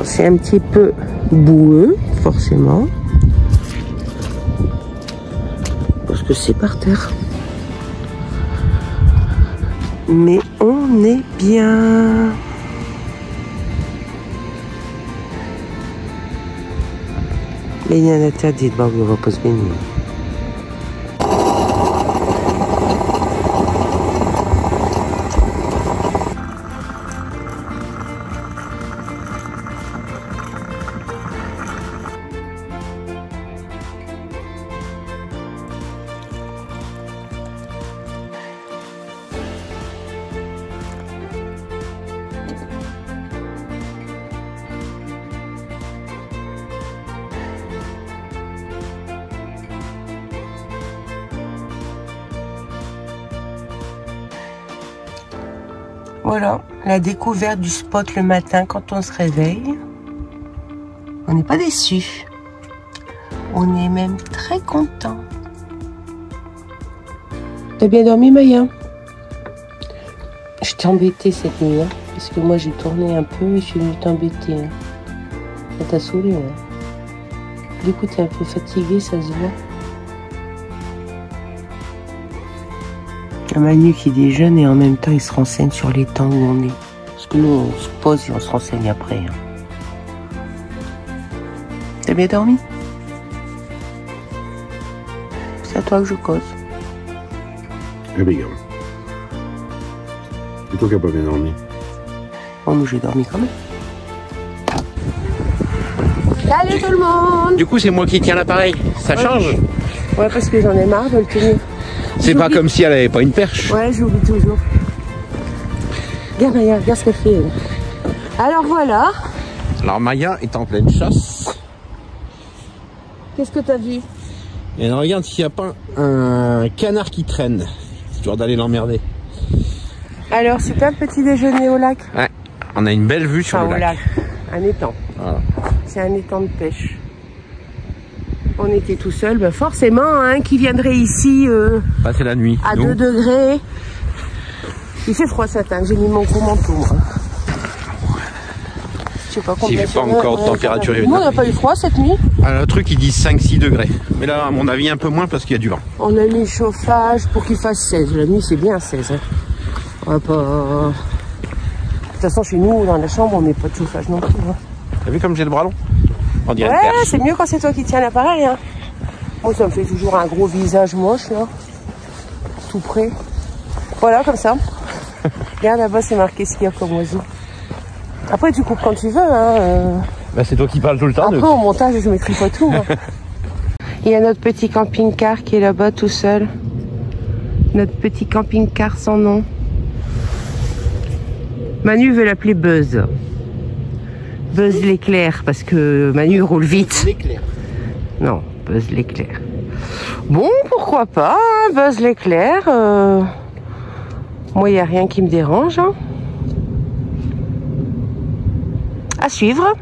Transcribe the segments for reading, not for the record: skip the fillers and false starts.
c'est un petit peu boueux, forcément. Parce que c'est par terre. Mais on est bien. Mais il y a un interdit de boire, on va pas se baigner. Voilà, la découverte du spot le matin quand on se réveille. On n'est pas déçu. On est même très content. T'as bien dormi, Maya? Je t'ai embêté cette nuit, hein, parce que moi j'ai tourné un peu et je suis venue t'embêter. Hein. Ça t'a saoulé, hein. Du coup, t'es un peu fatigué, ça se voit. Manu qui déjeune et en même temps il se renseigne sur les temps où on est. Parce que nous on se pose et on se renseigne après. Hein. T'as bien dormi? C'est à toi que je cause. Impeccable. Et toi qui n'as pas bien dormi? Oh, mais j'ai dormi quand même. Salut tout le monde! Du coup, c'est moi qui tiens l'appareil. Ça change? Ouais, parce que j'en ai marre de le tenir. C'est pas comme si elle avait pas une perche. Ouais, j'oublie toujours. Regarde Maya, regarde ce qu'elle fait. Alors voilà. Alors Maya est en pleine chasse. Qu'est-ce que t'as vu? Et elle regarde s'il n'y a pas un canard qui traîne. Histoire d'aller l'emmerder. Alors, c'est un petit déjeuner au lac? Ouais, on a une belle vue sur le lac. Un étang. Voilà. C'est un étang de pêche. On était tout seul, ben forcément, hein, qui viendrait ici passer la nuit à 2 degrés. Il fait froid ce matin, j'ai mis mon gros manteau. Moi. Je sais pas combien. Il fait pas encore de température. Nous, on n'a pas eu froid cette nuit. Alors, le truc, il dit 5-6 degrés. Mais là, à mon avis, un peu moins parce qu'il y a du vent. On a mis le chauffage pour qu'il fasse 16. La nuit, c'est bien 16. Hein. On va pas... De toute façon, chez nous, dans la chambre, on met pas de chauffage non plus. Hein. T'as vu comme j'ai le bras long? On dirait ouais, c'est mieux quand c'est toi qui tiens l'appareil. Hein. Moi, ça me fait toujours un gros visage moche, là. Tout près. Voilà, comme ça. Regarde, là-bas, c'est marqué ce qu'il y a comme oiseau. Après, tu coupes quand tu veux. Hein. Bah, c'est toi qui parles tout le temps. Après, au montage, je m'écris pas tout. Hein. Il y a notre petit camping-car qui est là-bas tout seul. Notre petit camping-car sans nom. Manu veut l'appeler Buzz. Buzz l'éclair, parce que Manu roule vite. L'éclair. Non, Buzz l'éclair. Bon, pourquoi pas, hein, Buzz l'éclair. Moi, il n'y a rien qui me dérange. Hein. À suivre.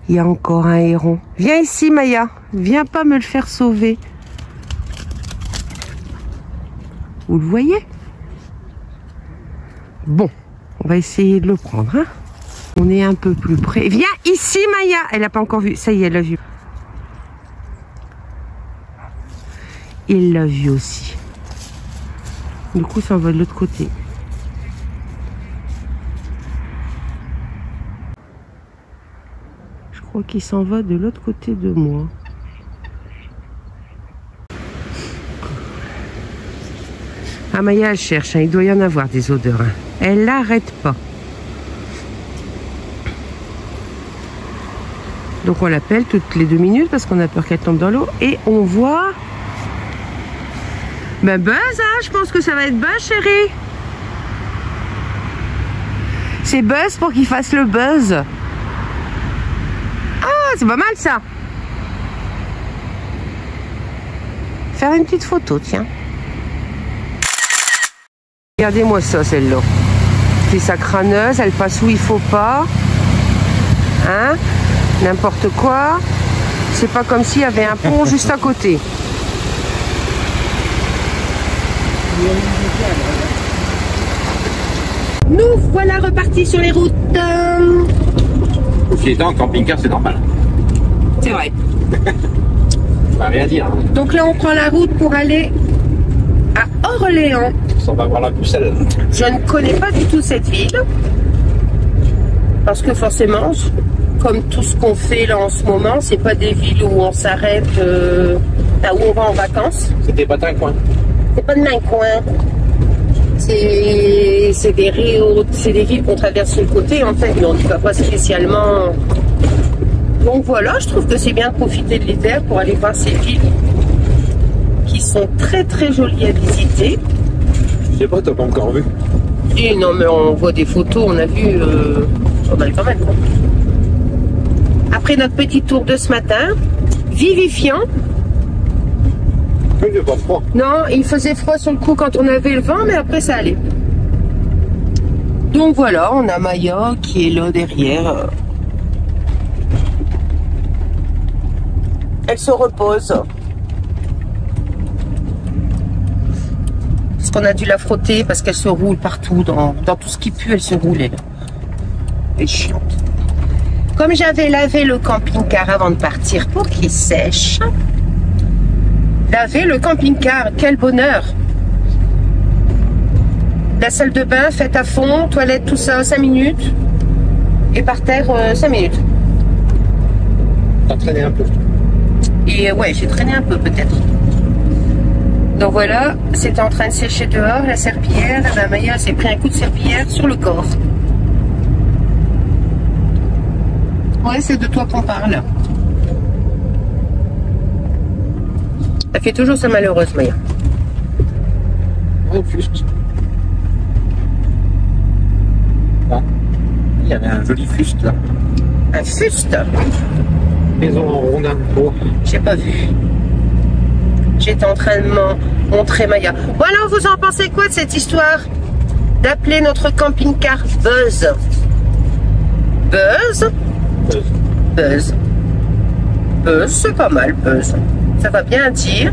Il y a encore un héron. Viens ici, Maya. Viens pas me le faire sauver. Vous le voyez? Bon, on va essayer de le prendre. Hein. On est un peu plus près. Viens ici, Maya. Elle n'a pas encore vu. Ça y est, elle l'a vu. Il l'a vu aussi. Du coup, ça va de l'autre côté. Je crois qu'il s'en va de l'autre côté de moi. Ah, Maya, elle cherche. Hein. Il doit y en avoir des odeurs. Hein. Elle n'arrête pas. Donc on l'appelle toutes les 2 minutes parce qu'on a peur qu'elle tombe dans l'eau. Et on voit... Ben Buzz, hein, je pense que ça va être Buzz, chérie. C'est Buzz pour qu'il fasse le buzz. Ah, c'est pas mal ça. Faire une petite photo, tiens. Regardez-moi ça, celle-là. C'est sa crâneuse, elle passe où il faut pas. Hein? N'importe quoi. C'est pas comme s'il y avait un pont juste à côté. Nous voilà repartis sur les routes. Si étant en camping-car, c'est normal. C'est vrai. On va rien dire. Hein. Donc là, on prend la route pour aller à Orléans. On va voir la Pucelle. Je ne connais pas du tout cette ville. Parce que forcément, comme tout ce qu'on fait là en ce moment, c'est pas des villes où on s'arrête, là où on va en vacances. C'était pas un coin. C'est pas de main coin. C'est des villes qu'on traverse sur le côté en fait, mais on n'y va pas spécialement. Donc voilà, je trouve que c'est bien de profiter de l'hiver pour aller voir ces villes qui sont très très jolies à visiter. Je sais pas, t'as pas encore vu. Et non, mais on voit des photos, on a vu pas mal quand même. Après notre petit tour de ce matin, vivifiant. Il n'est pas froid. Non, il faisait froid sur le coup quand on avait le vent, mais après ça allait. Donc voilà, on a Maya qui est là derrière. Elle se repose. Parce qu'on a dû la frotter parce qu'elle se roule partout. Dans tout ce qui pue, elle se roule, elle. Elle est chiante. Comme j'avais lavé le camping-car avant de partir pour qu'il sèche. Laver le camping-car, quel bonheur! La salle de bain faite à fond, toilette, tout ça, 5 minutes. Et par terre, 5 minutes. T'as traîné un peu. Et ouais, j'ai traîné un peu peut-être. Donc voilà, c'était en train de sécher dehors, la serpillière. La Maya s'est pris un coup de serpillière sur le corps. Ouais, c'est de toi qu'on parle. Elle fait toujours sa malheureuse, Maya. Ouais, fuste. Ah. Il y avait un joli fuste là. Un fuste? Maison en rondin. Oh. J'ai pas vu. J'étais en train de montrer Maya. Bon alors, vous en pensez quoi de cette histoire d'appeler notre camping-car Buzz? Buzz? Buzz. Buzz, c'est pas mal, Buzz. Ça va bien dire.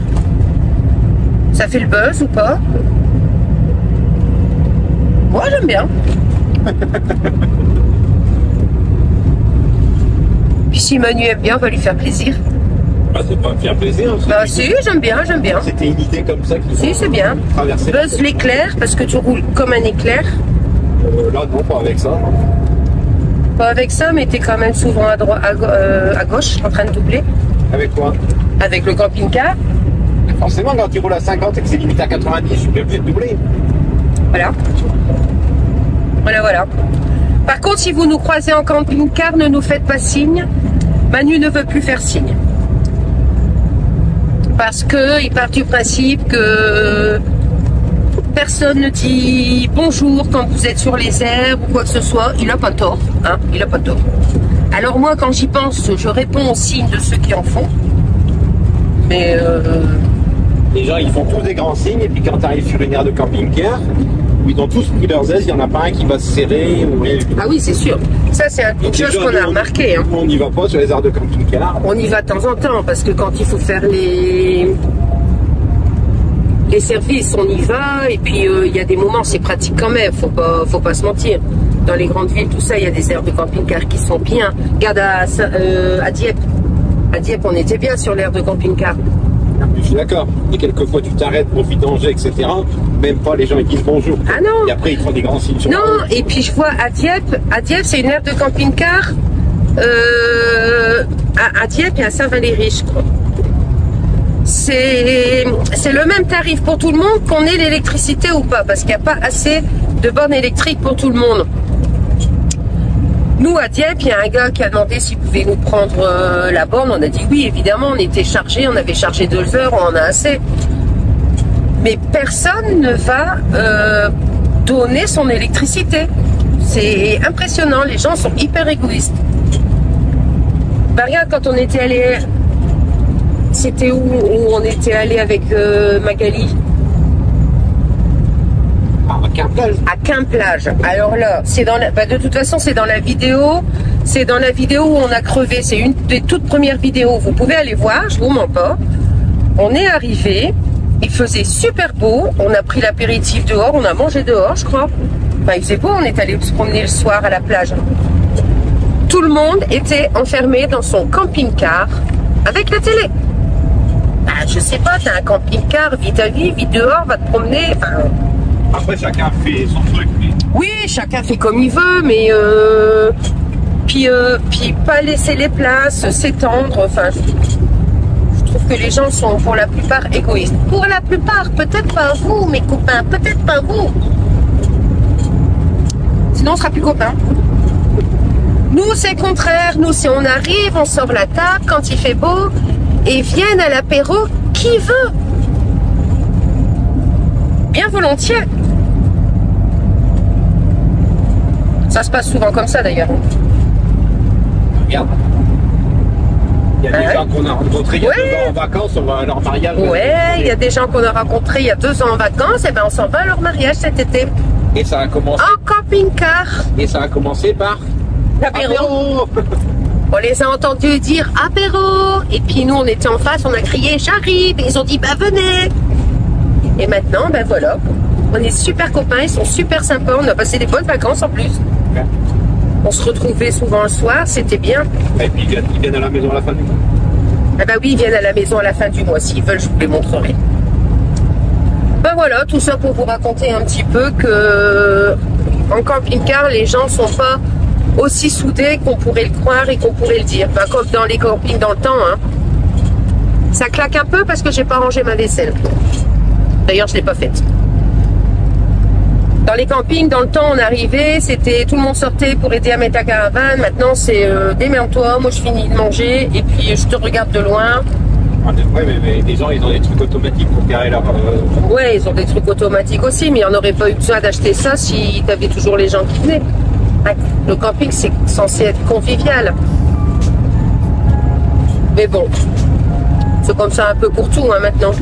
Ça fait le buzz ou pas? Moi, j'aime bien. Puis si Manu aime bien, on va lui faire plaisir. Ah, c'est pas me faire plaisir. Bah si, j'aime bien, j'aime bien. C'était une idée comme ça qui Si, c'est bien. Buzz l'éclair, parce que tu roules comme un éclair. Là, non, pas avec ça. Pas avec ça, mais t'es quand même souvent à gauche, en train de doubler. Avec quoi? Avec le camping-car. Forcément, quand tu roules à 50 et que c'est limité à 90, je suis bien obligé de doubler. Voilà. Voilà, voilà. Par contre, si vous nous croisez en camping-car, ne nous faites pas signe. Manu ne veut plus faire signe. Parce qu'il part du principe que personne ne dit bonjour quand vous êtes sur les airs ou quoi que ce soit. Il n'a pas tort. Hein, il n'a pas tort. Alors moi, quand j'y pense, je réponds aux signes de ceux qui en font. Mais les gens, ils font tous des grands signes, et puis quand tu arrives sur une aire de camping-car, où ils ont tous pris leurs aises, il n'y en a pas un qui va se serrer ou rien du tout. Ah oui, c'est sûr. Ça, c'est une chose qu'on a remarqué. Hein. On n'y va pas sur les aires de camping-car. On y va de temps en temps, parce que quand il faut faire les services, on y va, et puis il y a des moments, c'est pratique quand même, faut pas se mentir. Dans les grandes villes, tout ça, il y a des aires de camping-car qui sont bien. Regarde à Dieppe. À Dieppe, on était bien sur l'aire de camping-car. Je suis d'accord. Et quelquefois, tu t'arrêtes pour vidanger, etc. Même pas, les gens ils disent bonjour. Ah non. Et après, ils te font des grands signes sur non, la route. Et puis je vois à Dieppe, c'est une aire de camping-car. À Dieppe et à Saint-Valéry, je crois. C'est le même tarif pour tout le monde, qu'on ait l'électricité ou pas, parce qu'il n'y a pas assez de bornes électriques pour tout le monde. Nous, à Dieppe, il y a un gars qui a demandé s'il pouvait nous prendre la borne. On a dit oui, évidemment, on était chargé, on avait chargé 2 heures, on en a assez. Mais personne ne va donner son électricité. C'est impressionnant, les gens sont hyper égoïstes. Bah regarde, quand on était allé... C'était où on était allé avec Magali? À Quimplage. À Quimplage. Alors là, c'est dans de toute façon, c'est dans la vidéo. C'est dans la vidéo où on a crevé. C'est une des toutes premières vidéos. Vous pouvez aller voir, je vous mens pas. On est arrivé. Il faisait super beau. On a pris l'apéritif dehors. On a mangé dehors, je crois. Enfin, il faisait beau. On est allé se promener le soir à la plage. tout le monde était enfermé dans son camping-car avec la télé. Bah, je sais pas, t'as un camping-car, vis ta vie, vis dehors, va te promener. Enfin, après, chacun fait son truc. Mais... oui, chacun fait comme il veut, mais puis pas laisser les places, s'étendre. Enfin, je trouve que les gens sont pour la plupart égoïstes. Pour la plupart, peut-être pas vous, mes copains, peut-être pas vous. Sinon, on sera plus copains. Nous, c'est le contraire. Nous, si on arrive, on sort la table quand il fait beau et viennent à l'apéro qui veut. Bien volontiers. Ça se passe souvent comme ça d'ailleurs. Regarde. Il y a des gens qu'on a rencontrés il y a 2 ans en vacances, on va à leur mariage. Ouais, il y a des gens qu'on a rencontrés il y a 2 ans en vacances, et ben on s'en va à leur mariage cet été. Et ça a commencé. En camping-car. Et ça a commencé par l'apéro. On les a entendus dire apéro. Et puis nous on était en face, on a crié j'arrive. Et ils ont dit bah venez. Et maintenant, ben voilà. On est super copains, ils sont super sympas. On a passé des bonnes vacances en plus. Okay. On se retrouvait souvent le soir, c'était bien. Et puis ils viennent à la maison à la fin du mois. Ah bah oui, ils viennent à la maison à la fin du mois. S'ils veulent, je vous les montrerai. Ben voilà, tout ça pour vous raconter un petit peu que en camping-car, les gens sont pas aussi soudés qu'on pourrait le croire et qu'on pourrait le dire. Ben, comme dans les campings dans le temps, hein. Ça claque un peu parce que j'ai pas rangé ma vaisselle. D'ailleurs, je l'ai pas faite. Dans les campings, dans le temps, on arrivait, c'était tout le monde sortait pour aider à mettre la caravane. Maintenant, c'est démerde-toi, moi je finis de manger et puis je te regarde de loin. Ouais, mais les gens, ils ont des trucs automatiques pour garer leur... Ouais, ils ont des trucs automatiques aussi, mais on n'aurait pas eu besoin d'acheter ça si t'avais toujours les gens qui venaient. Le camping, c'est censé être convivial. Mais bon, c'est comme ça un peu pour tout hein, maintenant.